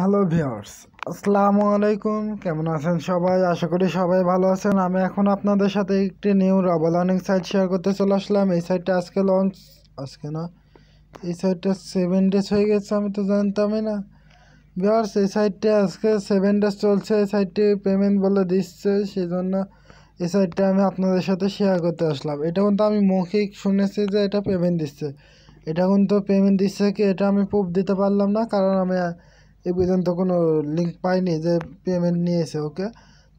Hello viewers, আসসালামু আলাইকুম। কেমন আছেন সবাই? আশা করি সবাই ভালো আছেন। আমি এখন আপনাদের সাথে একটি নিউ রাবা লার্নিং সাইট শেয়ার করতে চলে আসলাম। এই সাইটটা আজকে না, এই সাইটটা 7 ডেজ হয়ে গেছে, আমি তো জানতামই না। ভিউয়ার্স, এই সাইটটা আজকে 7 ডেজ চলছে। এই সাইটটি পেমেন্ট বলে দিচ্ছে, সেই জন্য এই সাইটটা আমি আপনাদের সাথে শেয়ার করতে আসলাম। এটা কিন্তু আমি মৌখিক শুনেছি যে এটা পেমেন্ট দিচ্ছে। এটা কিন্তু পেমেন্ট দিচ্ছে কি এটা আমি প্রুফ দিতে পারলাম না, কারণ আমি এই পর্যন্ত কোনো লিঙ্ক পাইনি যে পেমেন্ট নিয়েছে। ওকে,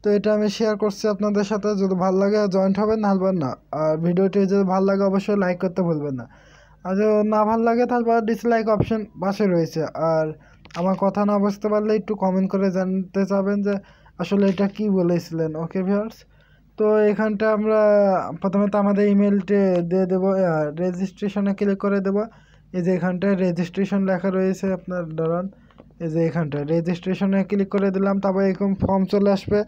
তো এটা আমি শেয়ার করছি আপনাদের সাথে। যদি ভালো লাগে জয়েন্ট হবেন, না হবেন না। আর ভিডিওটি যদি ভালো লাগে অবশ্যই লাইক করতে ভুলবেন না। আর যদি না ভালো লাগে তারপর ডিসলাইক অপশন পাশে রয়েছে। আর আমার কথা না বুঝতে পারলে একটু কমেন্ট করে জানতে চাবেন যে আসলে এটা কি বলেছিলেন। ওকে ভিউয়ার্স, তো এখানটা আমরা প্রথমে তো আমাদের ইমেলটি দিয়ে দেবো, রেজিস্ট্রেশনে ক্লিক করে দেবো। এই যে এখানটায় রেজিস্ট্রেশন লেখা রয়েছে, আপনার ধরুন এই যে এখানটায় রেজিস্ট্রেশনে ক্লিক করে দিলাম। তারপর এরকম ফর্ম চলে আসবে,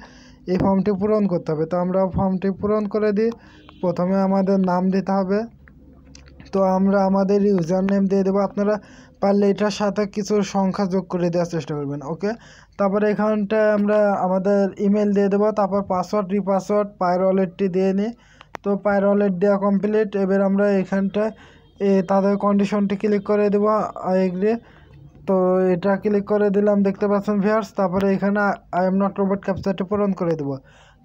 এই ফর্মটি পূরণ করতে হবে। তো আমরা ফর্মটি পূরণ করে দিই। প্রথমে আমাদের নাম দিতে হবে, তো আমরা আমাদের ইউজার নেম দিয়ে দেবো। আপনারা পারলে এটার সাথে কিছু সংখ্যা যোগ করে দেওয়ার চেষ্টা করবেন। ওকে, তারপরে এখানটায় আমরা আমাদের ইমেল দিয়ে দেবো। তারপর পাসওয়ার্ড রিপাসওয়ার্ড পায়ের ওয়ালেটটি দিয়ে নিই। তো পায়ের ওয়ালেট দেওয়া কমপ্লিট। এবার আমরা এখানটায় তাদের কন্ডিশনটি ক্লিক করে দেবো, এগ্রি। তো এটা ক্লিক করে দিলাম, দেখতে পাচ্ছেন ভিউয়ার্স। তারপরে এখানে আই এম নট রোবট ক্যাপচারটি পূরণ করে দেবো।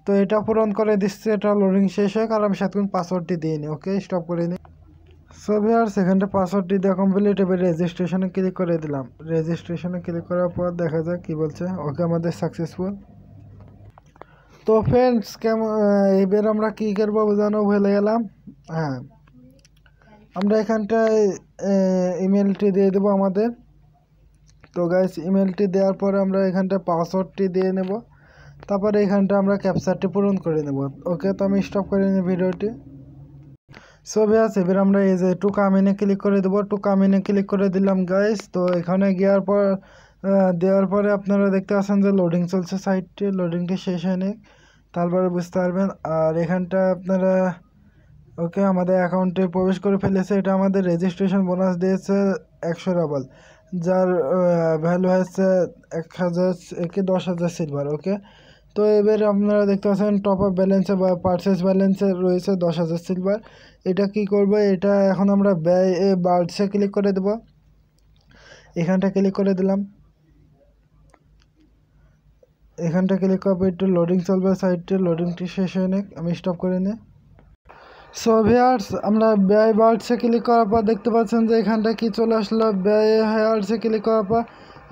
তো এটা পূরণ করে দিচ্ছে, এটা লোডিং শেষ হয়, কারণ আমি সাথে পাসওয়ার্ডটি দিয়ে নিই। ওকে, স্টপ করে নিই। সো ভিউয়ার্স, এখানটা পাসওয়ার্ডটি দেওয়া কমপ্লিট। এবার রেজিস্ট্রেশনে ক্লিক করে দিলাম। রেজিস্ট্রেশনে ক্লিক করার পর দেখা যাক কী বলছে। ওকে, আমাদের সাকসেসফুল। তো ফ্রেন্ডস, কেমন এবার আমরা কী করবো বোঝানো ভুলে গেলাম। হ্যাঁ, আমরা এখানটায় ইমেলটি দিয়ে দেবো আমাদের। তো গাইস, ইমেলটি দেওয়ার পরে আমরা এখানটা পাসওয়ার্ডটি দিয়ে নেব। তারপরে এখানটা আমরা ক্যাপচারটি পূরণ করে নেব। ওকে, তো আমি স্টপ করে নিই ভিডিওটি। সো ভিউয়ার্স, এবার আমরা এই যে টু কামিনে ক্লিক করে দেবো। টু কামিনে ক্লিক করে দিলাম গাইস। তো এখানে দেওয়ার পরে আপনারা দেখতে পাচ্ছেন যে লোডিং চলছে সাইটটি। লোডিংটি শেষ হয়নি, তারপরে বুঝতে পারবেন। আর এখানটা আপনারা ওকে আমাদের অ্যাকাউন্টে প্রবেশ করে ফেলেছে। এটা আমাদের রেজিস্ট্রেশন বোনাস দিয়েছে 100 রাবাল, যার ভ্যালু হচ্ছে 10,000 সিলভার। ওকে, তো এবার আপনারা দেখতে পাচ্ছেন টপ আপ ব্যালেন্সে বা পারচেস ব্যালেন্সে রয়েছে 10,000 সিলভার। এটা কি করবো, এটা এখন আমরা ব্যয় বার্ডসে ক্লিক করে দেবো। এখানটা ক্লিক করে দিলাম। এখানটা ক্লিক করবো, একটু লোডিং চলবে সাইটে। লোডিংটি শেষ হয়ে নিক, আমি স্টপ করে নিই। সো ভিউয়ার্স, আমরা ব্যয় বার্ডসে ক্লিক করার পর দেখতে পাচ্ছেন যে এখানটা কি চলে আসলো। ব্যয় হায়ার্সে ক্লিক করার পর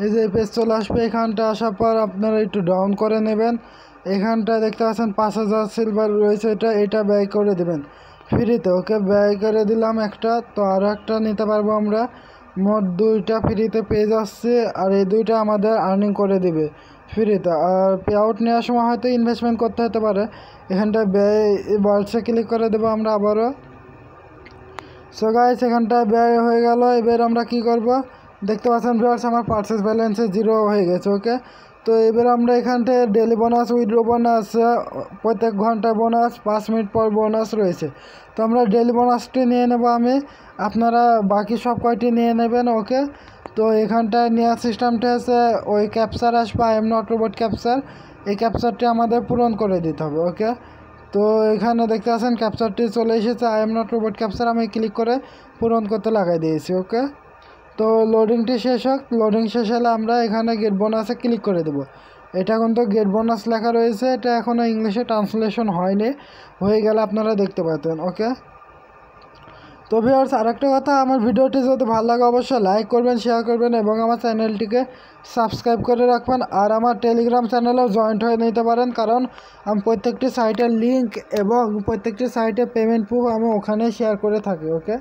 এই যে পেজ চলে আসবে। এখানটা আসার পর আপনারা একটু ডাউন করে নেবেন। এখানটা দেখতে পাচ্ছেন 5,000 সিলভার রয়েছে, এটা ব্যয় করে দেবেন ফ্রিতে। ওকে, ব্যয় করে দিলাম একটা। তো আরও একটা নিতে পারবো আমরা। মোট 2টা ফ্রিতে পেজ আসছে, আর এই 2টা আমাদের আর্নিং করে দিবে ফ্রিতে। আর পে আউট নেওয়ার সময় হয়তো ইনভেস্টমেন্ট করতে হতে পারে। এখানটা ব্যয় বার্ডসে ক্লিক করে দেবো আমরা আবারও। সো গাইস, এখানটা ব্যয় হয়ে গেল। এবার আমরা কি করব, দেখতে পাচ্ছেন ভিউয়ার্স আমার পারচেস ব্যালেন্সে 0 হয়ে গেছে। ওকে, তো এবার আমরা এখানটায় ডেলি বোনাস, উইথড্র বোনাস, প্রত্যেক ঘন্টায় বোনাস, 5 মিনিট পর বোনাস রয়েছে। তো আমরা ডেলি বোনাসটি নিয়ে নেব আমি, আপনারা বাকি সব কয়টি নিয়ে নেবেন। ওকে, তো এখানটায় নেওয়ার সিস্টেমটা হচ্ছে ওই ক্যাপচার আসবে, I am not robot capture. এই ক্যাপচারটি আমাদের পূরণ করে দিতে হবে। ওকে, তো এখানে দেখতে পাচ্ছেন ক্যাপচারটি চলে এসেছে, I am not robot capture. আমি ক্লিক করে পূরণ করতে লাগাই দিয়েছি। ওকে, তো লোডিংটি শেষ হোক। লোডিং শেষ হলে আমরা এখানে গেট বোনাসে ক্লিক করে দেবো। এটা কিন্তু গেট বোনাস লেখা রয়েছে, এটা এখনও ইংলিশে ট্রান্সলেশন হয়নি, হয়ে গেলে আপনারা দেখতে পাতেন। ওকে, তো ভিউয়ার্স, আরেকটা কথা, আমার ভিডিওটি যদি ভালো লাগে অবশ্যই লাইক করবেন, শেয়ার করবেন এবং আমার চ্যানেলটিকে সাবস্ক্রাইব করে রাখবেন। আর আমার টেলিগ্রাম চ্যানেলেও জয়েন্ট হয়ে নিতে পারেন, কারণ আমি প্রত্যেকটি সাইটের লিঙ্ক এবং প্রত্যেকটি সাইটে পেমেন্ট প্রুফ আমি ওখানে শেয়ার করে থাকি। ওকে,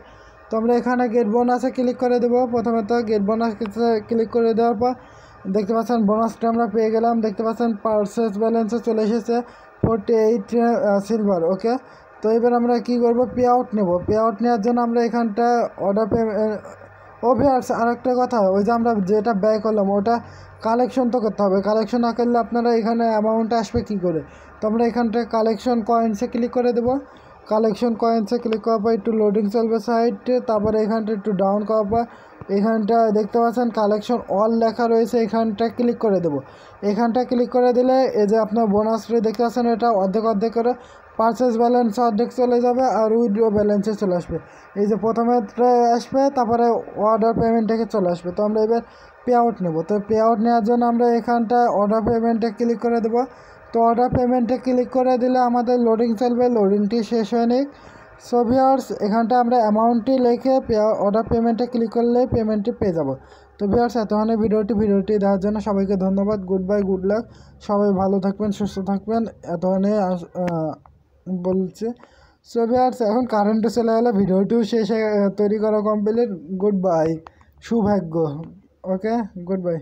তো আমরা এখানে গেট বোনাসে ক্লিক করে দেবো। প্রথমে তো গেট বোনাস ক্লিক করে দেওয়ার পর দেখতে পাচ্ছেন বোনাসটা আমরা পেয়ে গেলাম। দেখতে পাচ্ছেন পারচেস ব্যালেন্সে চলে এসেছে 48 সিলভার। ওকে, তো এবার আমরা কি করব, পে আউট নেব। পে আউট নেওয়ার জন্য আমরা এখানটা অর্ডার ভিউয়ার্স, আরেকটা কথা, ওই যে আমরা যেটা ব্যয় করলাম ওটা কালেকশন তো করতে হবে। কালেকশন না করলে আপনারা এখানে অ্যামাউন্ট আসবে কি করে। তো আমরা এখানটা কালেকশন কয়েন্সে ক্লিক করে দেবো। কালেকশন কয়েন্সে ক্লিক করার পর একটু লোডিং চলবে সাইটে। তারপরে এখানটা একটু ডাউন করার পর এখানটা দেখতে পাচ্ছেন কালেকশন অল লেখা রয়েছে, এখানটা ক্লিক করে দেবো। এখানটা ক্লিক করে দিলে এই যে আপনার বোনাস ফ্রি দেখতে পাচ্ছেন, এটা অর্ধেক অর্ধেক করে পারচেস ব্যালেন্স অর্ধেক চলে যাবে আর উইথড্র ব্যালেন্সে চলে আসবে। এই যে প্রথমে আসবে, তারপরে অর্ডার পেমেন্ট থেকে চলে আসবে। তো আমরা এবার পে আউট নেব। তো পে আউট নেওয়ার জন্য আমরা এখানটায় অর্ডার পেমেন্টে ক্লিক করে দেবো। তো অর্ডার পেমেন্টে ক্লিক করে দিলে আমাদের লোডিং চলবে, লোডিংটি শেষ হয়ে নিক। সো ভিউয়ার্স, এখানটা আমরা অ্যামাউন্টটি লিখে অর্ডার পেমেন্টে ক্লিক করলে পেমেন্টটি পেয়ে যাব। তো ভিউয়ার্স, এতক্ষণে ভিডিওটি দেওয়ার জন্য সবাইকে ধন্যবাদ। গুড বাই, গুড লাক, সবাই ভালো থাকবেন, সুস্থ থাকবেন। এতক্ষণে বলছি। সো ভিউয়ার্স, এখন কারেন্টও চলে গেলে ভিডিওটিও শেষে তৈরি করা complete. Good bye, Shubhagya. Okay, good by.